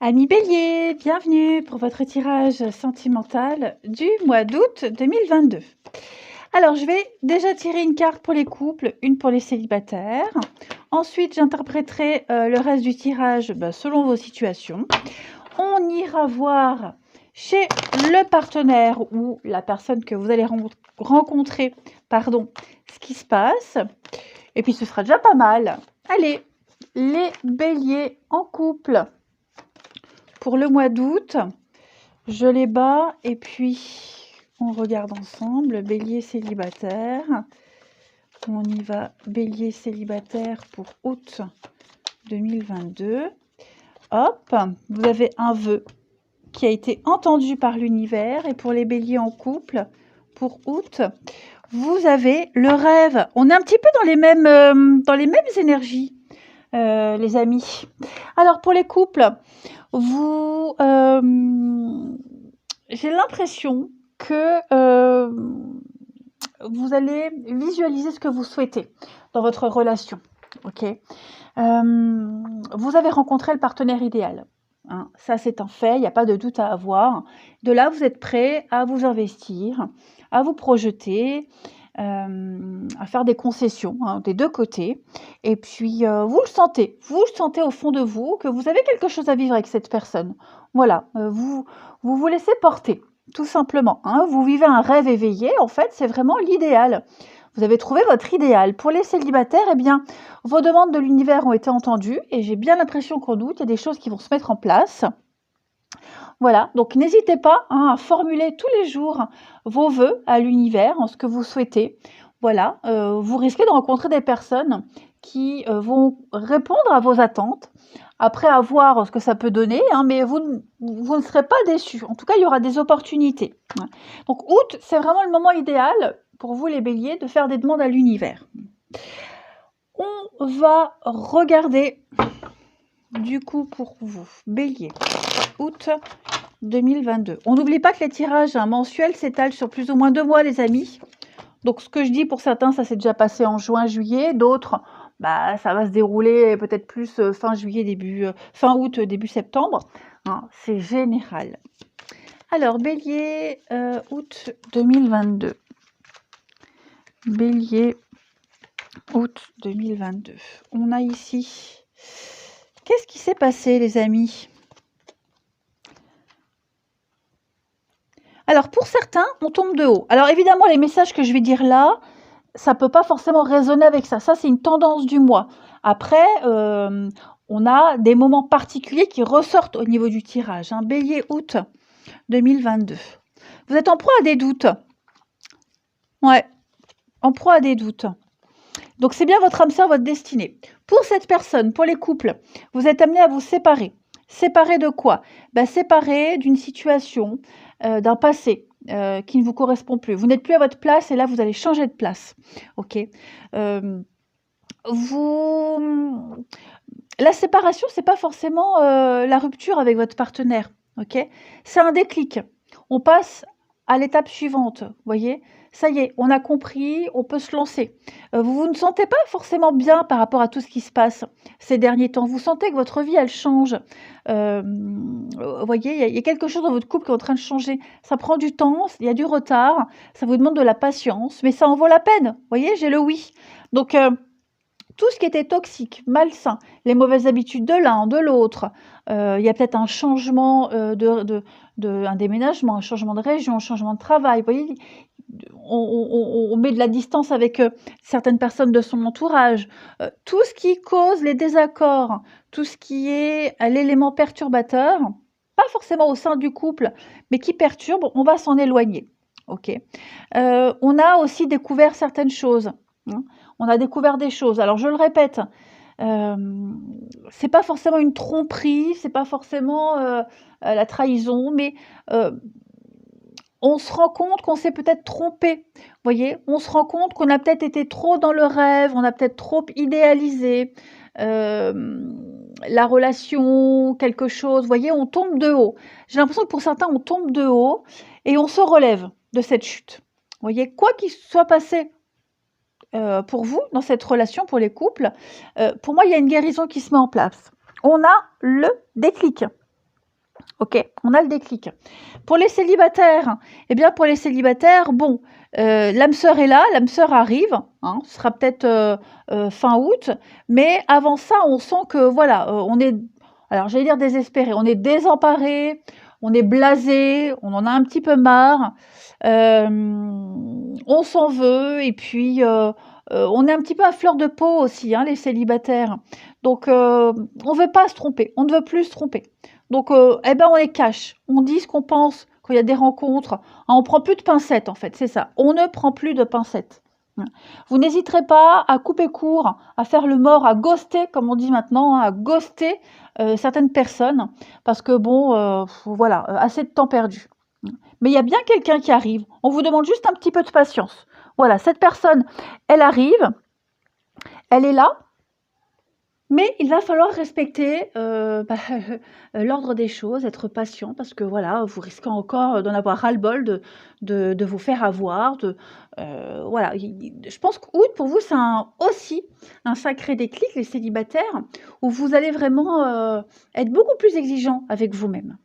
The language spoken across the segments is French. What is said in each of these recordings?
Amis Bélier, bienvenue pour votre tirage sentimental du mois d'août 2022. Alors, je vais déjà tirer une carte pour les couples, une pour les célibataires. Ensuite, j'interpréterai le reste du tirage selon vos situations. On ira voir chez le partenaire ou la personne que vous allez rencontrer, ce qui se passe. Et puis, ce sera déjà pas mal. Allez, les béliers en couple. Pour le mois d'août, je les bats et puis on regarde ensemble. Bélier célibataire. On y va, bélier célibataire pour août 2022. Hop, vous avez un vœu qui a été entendu par l'univers. Et pour les béliers en couple, pour août, vous avez le rêve. On est un petit peu dans les mêmes énergies, les amis. Alors pour les couples, j'ai l'impression que vous allez visualiser ce que vous souhaitez dans votre relation. Ok. Vous avez rencontré le partenaire idéal. Hein, ça, c'est un fait, il n'y a pas de doute à avoir. De là, vous êtes prêt à vous investir, à vous projeter, à faire des concessions des deux côtés. Et puis, vous le sentez au fond de vous que vous avez quelque chose à vivre avec cette personne. Voilà, vous vous laissez porter, tout simplement. Hein. Vous vivez un rêve éveillé, en fait, c'est vraiment l'idéal. Vous avez trouvé votre idéal. Pour les célibataires, eh bien, vos demandes de l'univers ont été entendues et j'ai bien l'impression qu'en août, il y a des choses qui vont se mettre en place. Voilà, donc n'hésitez pas à formuler tous les jours vos vœux à l'univers, en ce que vous souhaitez. Voilà, vous risquez de rencontrer des personnes qui vont répondre à vos attentes. Après, à voir ce que ça peut donner, mais vous ne serez pas déçus. En tout cas, il y aura des opportunités. Donc, août, c'est vraiment le moment idéal pour vous, les béliers, de faire des demandes à l'univers. On va regarder, du coup, pour vous, bélier, août 2022. On n'oublie pas que les tirages mensuels s'étalent sur plus ou moins 2 mois, les amis. Donc, ce que je dis pour certains, ça s'est déjà passé en juin, juillet. D'autres, ça va se dérouler peut-être plus fin juillet, fin août, début septembre. Hein, c'est général. Alors, bélier, août 2022. Bélier, août 2022. On a ici... Qu'est-ce qui s'est passé, les amis ? Alors, pour certains, on tombe de haut. Alors, évidemment, les messages que je vais dire là, ça ne peut pas forcément résonner avec ça. Ça, c'est une tendance du mois. Après, on a des moments particuliers qui ressortent au niveau du tirage. Bélier, août 2022. Vous êtes en proie à des doutes. Ouais, en proie à des doutes. Donc, c'est bien votre âme sœur, votre destinée. Pour cette personne, pour les couples, vous êtes amenés à vous séparer. Séparer de quoi ? Séparer d'une situation, d'un passé qui ne vous correspond plus. Vous n'êtes plus à votre place et là, vous allez changer de place. Ok. La séparation, c'est pas forcément la rupture avec votre partenaire. Ok. C'est un déclic. On passe à l'étape suivante. Voyez. Ça y est, on a compris, on peut se lancer. Vous ne sentez pas forcément bien par rapport à tout ce qui se passe ces derniers temps. Vous sentez que votre vie, elle change. Voyez, il y a quelque chose dans votre couple qui est en train de changer. Ça prend du temps, il y a du retard, ça vous demande de la patience, mais ça en vaut la peine. Voyez, j'ai le oui. Donc, tout ce qui était toxique, malsain, les mauvaises habitudes de l'un, de l'autre, il y a peut-être un changement, un déménagement, un changement de région, un changement de travail. Vous voyez, on met de la distance avec certaines personnes de son entourage. Tout ce qui cause les désaccords, tout ce qui est l'élément perturbateur, pas forcément au sein du couple, mais qui perturbe, on va s'en éloigner. Ok. On a aussi découvert certaines choses. On a découvert des choses. Alors, je le répète, c'est pas forcément une tromperie, c'est pas forcément la trahison, mais on se rend compte qu'on s'est peut-être trompé. Voyez, on se rend compte qu'on a peut-être été trop dans le rêve, on a peut-être trop idéalisé la relation, quelque chose. Voyez, on tombe de haut. J'ai l'impression que pour certains, on tombe de haut et on se relève de cette chute. Voyez, quoi qu'il soit passé pour vous, dans cette relation, pour les couples, pour moi, il y a une guérison qui se met en place. On a le déclic. OK, on a le déclic. Pour les célibataires, eh bien, pour les célibataires, bon, l'âme sœur est là, l'âme sœur arrive, hein, ce sera peut-être, fin août, mais avant ça, on sent que voilà, on est alors j'allais dire désespéré, on est désemparé, on est blasé, on en a un petit peu marre, on s'en veut et puis, on est un petit peu à fleur de peau aussi, hein, les célibataires. Donc, on veut pas se tromper, on ne veut plus se tromper. Donc, eh ben, on les cache. On dit ce qu'on pense quand il y a des rencontres. Ah, on prend plus de pincettes, en fait, c'est ça. On ne prend plus de pincettes. Hein. Vous n'hésiterez pas à couper court, à faire le mort, à ghoster, comme on dit maintenant, hein, à ghoster certaines personnes, parce que bon, voilà, assez de temps perdu. Mais il y a bien quelqu'un qui arrive. On vous demande juste un petit peu de patience. Voilà, cette personne, elle arrive, elle est là, mais il va falloir respecter, l'ordre des choses, être patient parce que voilà, vous risquez encore d'en avoir ras-le-bol de vous faire avoir, voilà. Je pense qu'août pour vous, c'est aussi un sacré déclic, les célibataires, où vous allez vraiment, être beaucoup plus exigeant avec vous-même.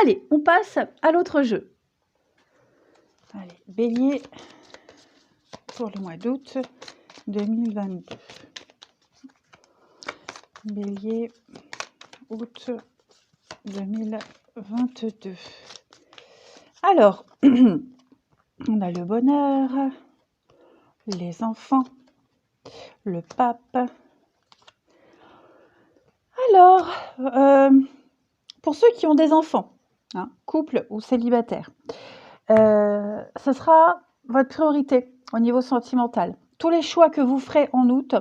Allez, on passe à l'autre jeu. Allez, Bélier pour le mois d'août 2022. Bélier, août 2022. Alors, on a le bonheur, les enfants, le pape. Alors, pour ceux qui ont des enfants, hein, couple ou célibataire, ce sera votre priorité au niveau sentimental. Tous les choix que vous ferez en août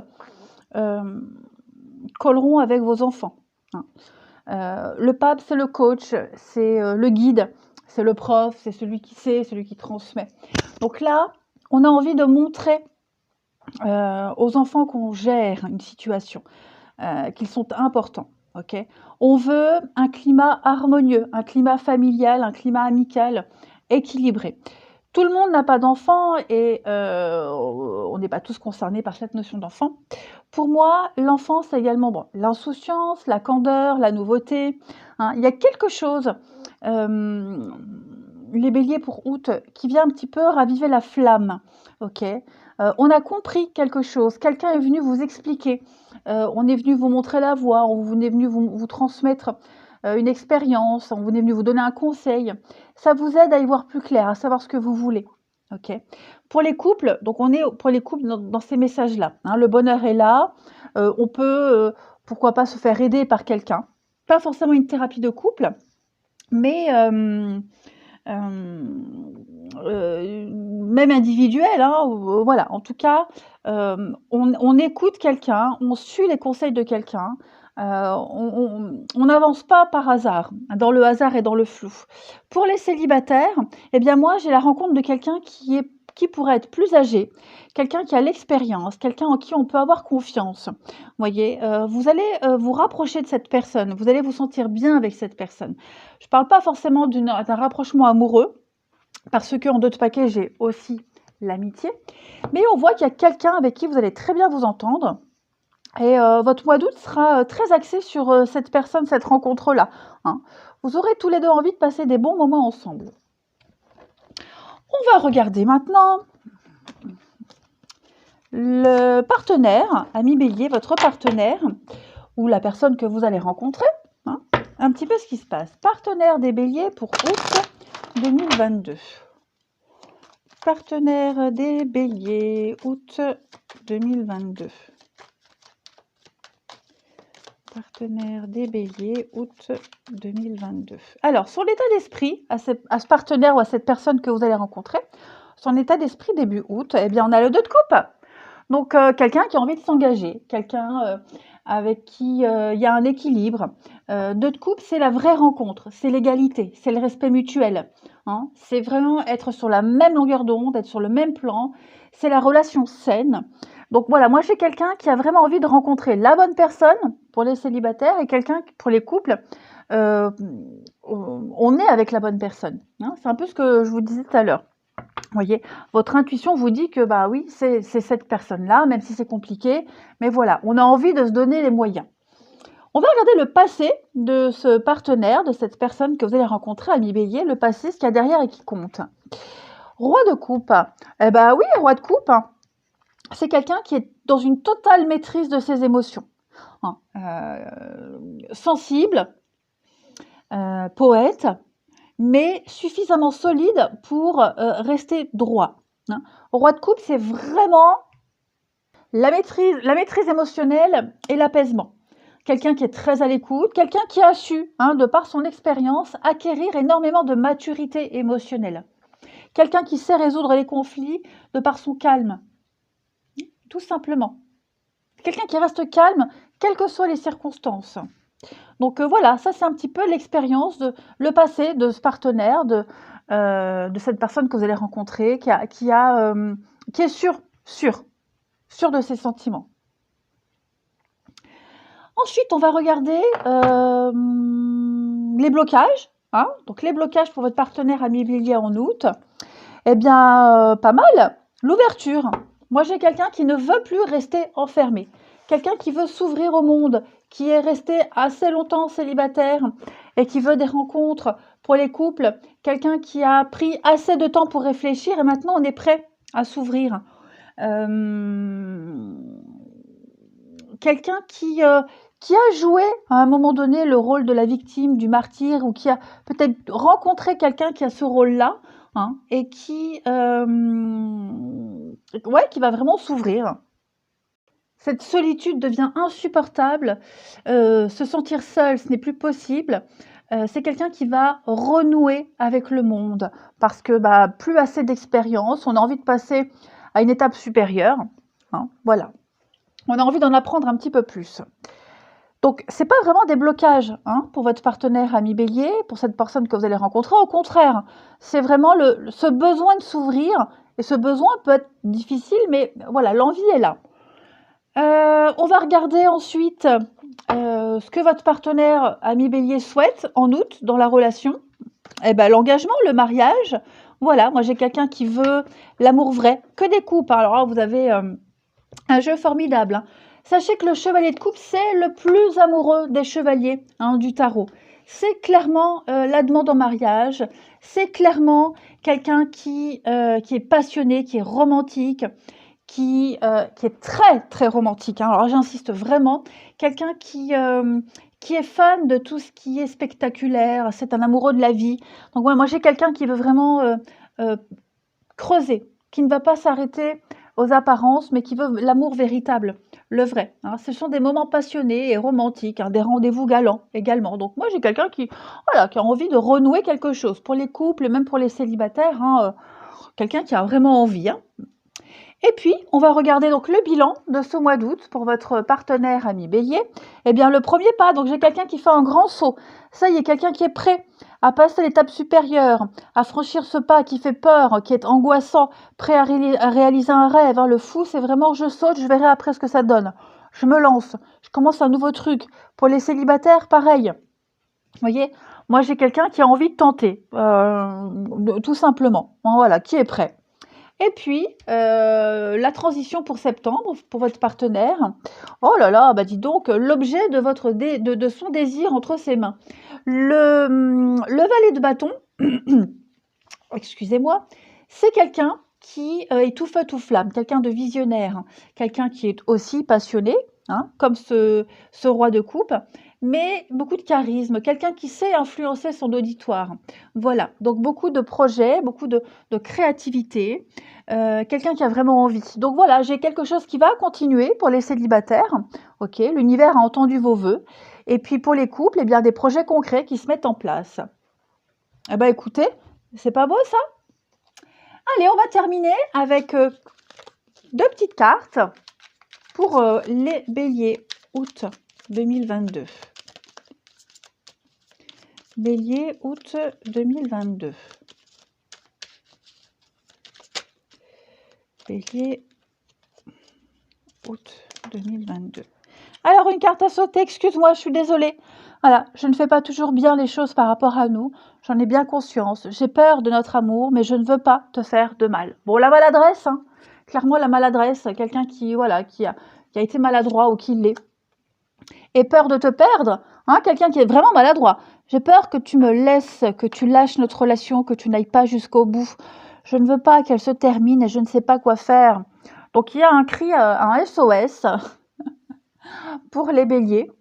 colleront avec vos enfants. Hein. Le pape, c'est le coach, c'est le guide, c'est le prof, c'est celui qui sait, celui qui transmet. Donc là, on a envie de montrer aux enfants qu'on gère une situation, qu'ils sont importants. Okay, on veut un climat harmonieux, un climat familial, un climat amical équilibré. Tout le monde n'a pas d'enfant et on n'est pas tous concernés par cette notion d'enfant. Pour moi, l'enfant, c'est également bon, l'insouciance, la candeur, la nouveauté. Hein. Il y a quelque chose, les béliers pour août, qui vient un petit peu raviver la flamme. Okay, on a compris quelque chose, quelqu'un est venu vous expliquer, on est venu vous montrer la voie, on est venu vous transmettre une expérience, on est venu vous donner un conseil. Ça vous aide à y voir plus clair, à savoir ce que vous voulez. OK. Pour les couples, donc on est pour les couples dans ces messages-là. Hein, le bonheur est là. On peut, pourquoi pas, se faire aider par quelqu'un. Pas forcément une thérapie de couple, mais même individuelle. Hein, voilà. En tout cas, on écoute quelqu'un, on suit les conseils de quelqu'un. On n'avance pas par hasard, dans le hasard et dans le flou. Pour les célibataires, eh bien moi j'ai la rencontre de quelqu'un qui pourrait être plus âgé, quelqu'un qui a l'expérience, quelqu'un en qui on peut avoir confiance. Vous voyez, vous allez vous rapprocher de cette personne, vous allez vous sentir bien avec cette personne. Je ne parle pas forcément d'un rapprochement amoureux, parce qu'en d'autres paquets, j'ai aussi l'amitié, mais on voit qu'il y a quelqu'un avec qui vous allez très bien vous entendre. Et votre mois d'août sera très axé sur cette personne, cette rencontre-là. Hein. Vous aurez tous les deux envie de passer des bons moments ensemble. On va regarder maintenant le partenaire, ami bélier, votre partenaire, ou la personne que vous allez rencontrer. Hein, un petit peu ce qui se passe. Partenaire des béliers pour août 2022. Partenaire des béliers, août 2022. Partenaire des béliers, août 2022. Alors, son état d'esprit, à ce partenaire ou à cette personne que vous allez rencontrer, son état d'esprit début août, eh bien, on a le 2 de coupe. Donc, quelqu'un qui a envie de s'engager, quelqu'un avec qui il y a un équilibre. 2 de coupe, c'est la vraie rencontre, c'est l'égalité, c'est le respect mutuel. Hein. C'est vraiment être sur la même longueur d'onde, être sur le même plan. C'est la relation saine. Donc voilà, moi j'ai quelqu'un qui a vraiment envie de rencontrer la bonne personne pour les célibataires et quelqu'un pour les couples. On est avec la bonne personne. Hein. C'est un peu ce que je vous disais tout à l'heure. Vous voyez, votre intuition vous dit que bah oui, c'est cette personne-là, même si c'est compliqué. Mais voilà, on a envie de se donner les moyens. On va regarder le passé de ce partenaire, de cette personne que vous allez rencontrer, ami Bélier, le passé, ce qu'il y a derrière et qui compte. Roi de coupe. Eh ben oui, roi de coupe, hein. C'est quelqu'un qui est dans une totale maîtrise de ses émotions. Hein. Sensible, poète, mais suffisamment solide pour rester droit. Hein. Roi de coupe, c'est vraiment la maîtrise émotionnelle et l'apaisement. Quelqu'un qui est très à l'écoute, quelqu'un qui a su, hein, de par son expérience, acquérir énormément de maturité émotionnelle. Quelqu'un qui sait résoudre les conflits de par son calme, tout simplement. Quelqu'un qui reste calme, quelles que soient les circonstances. Donc voilà, ça c'est un petit peu l'expérience, le passé de ce partenaire, de cette personne que vous allez rencontrer, qui est sûr de ses sentiments. Ensuite, on va regarder les blocages. Hein, donc les blocages pour votre partenaire ami Bélier en août. Eh bien, pas mal. L'ouverture. Moi, j'ai quelqu'un qui ne veut plus rester enfermé. Quelqu'un qui veut s'ouvrir au monde, qui est resté assez longtemps célibataire et qui veut des rencontres pour les couples. Quelqu'un qui a pris assez de temps pour réfléchir et maintenant on est prêt à s'ouvrir. Quelqu'un qui a joué à un moment donné le rôle de la victime, du martyr, ou qui a peut-être rencontré quelqu'un qui a ce rôle-là, hein, et qui va vraiment s'ouvrir. Cette solitude devient insupportable, se sentir seul, ce n'est plus possible. C'est quelqu'un qui va renouer avec le monde parce que plus assez d'expérience, on a envie de passer à une étape supérieure. Hein, voilà. On a envie d'en apprendre un petit peu plus. Donc, ce n'est pas vraiment des blocages, hein, pour votre partenaire ami Bélier, pour cette personne que vous allez rencontrer. Au contraire, c'est vraiment ce besoin de s'ouvrir. Et ce besoin peut être difficile, mais voilà, l'envie est là. On va regarder ensuite ce que votre partenaire ami Bélier souhaite en août dans la relation. Eh ben, l'engagement, le mariage. Voilà, moi j'ai quelqu'un qui veut l'amour vrai, que des couples. Alors là, vous avez un jeu formidable. Hein. Sachez que le chevalier de coupe, c'est le plus amoureux des chevaliers, hein, du tarot. C'est clairement la demande en mariage. C'est clairement quelqu'un qui est passionné, qui est romantique, qui est très, très romantique. Hein. Alors, j'insiste vraiment. Quelqu'un qui est fan de tout ce qui est spectaculaire. C'est un amoureux de la vie. Donc, ouais, moi, j'ai quelqu'un qui veut vraiment creuser, qui ne va pas s'arrêter aux apparences, mais qui veut l'amour véritable, le vrai. Hein. Ce sont des moments passionnés et romantiques, hein, des rendez-vous galants également. Donc moi, j'ai quelqu'un qui a envie de renouer quelque chose. Pour les couples et même pour les célibataires, hein, quelqu'un qui a vraiment envie. Hein. Et puis, on va regarder donc le bilan de ce mois d'août pour votre partenaire ami Bélier. Eh bien, le premier pas, donc j'ai quelqu'un qui fait un grand saut. Ça y est, quelqu'un qui est prêt à passer l'étape supérieure, à franchir ce pas qui fait peur, qui est angoissant, prêt à réaliser un rêve. Hein. Le fou, c'est vraiment je saute, je verrai après ce que ça donne. Je me lance, je commence un nouveau truc. Pour les célibataires, pareil. Vous voyez, moi j'ai quelqu'un qui a envie de tenter, tout simplement. Voilà, qui est prêt. Et puis, la transition pour septembre, pour votre partenaire. Oh là là, dis donc, l'objet de son désir entre ses mains. Le valet de bâton, excusez-moi, c'est quelqu'un qui est tout feu, tout flamme, quelqu'un de visionnaire, hein, quelqu'un qui est aussi passionné, hein, comme ce roi de coupe, mais beaucoup de charisme, quelqu'un qui sait influencer son auditoire. Voilà, donc beaucoup de projets, beaucoup de créativité, quelqu'un qui a vraiment envie. Donc voilà, j'ai quelque chose qui va continuer pour les célibataires. Ok, l'univers a entendu vos vœux. Et puis pour les couples, eh bien, des projets concrets qui se mettent en place. Eh bien écoutez, c'est pas beau ça? Allez, on va terminer avec 2 petites cartes pour les béliers août 2022. Bélier août 2022. Bélier août 2022. Alors, une carte à sauter, excuse-moi, je suis désolée. Voilà, je ne fais pas toujours bien les choses par rapport à nous. J'en ai bien conscience. J'ai peur de notre amour, mais je ne veux pas te faire de mal. Bon, la maladresse, hein. Clairement la maladresse, quelqu'un qui a été maladroit ou qui l'est. et peur de te perdre, hein, quelqu'un qui est vraiment maladroit. J'ai peur que tu me laisses, que tu lâches notre relation, que tu n'ailles pas jusqu'au bout. Je ne veux pas qu'elle se termine et je ne sais pas quoi faire. Donc il y a un cri, un SOS pour les béliers,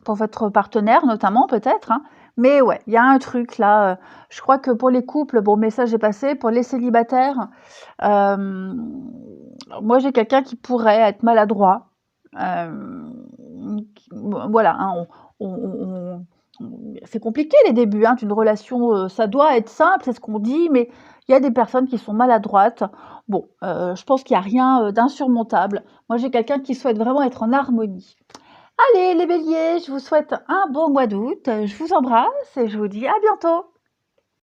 pour votre partenaire notamment peut-être, hein. Mais ouais, il y a un truc là, je crois que pour les couples, bon, message est passé. Pour les célibataires, moi j'ai quelqu'un qui pourrait être maladroit. Voilà, hein, c'est compliqué les débuts, hein, d'une relation, ça doit être simple, c'est ce qu'on dit, mais il y a des personnes qui sont maladroites. Bon, je pense qu'il y a rien, d'insurmontable. Moi j'ai quelqu'un qui souhaite vraiment être en harmonie. Allez les béliers, je vous souhaite un bon mois d'août, je vous embrasse et je vous dis à bientôt.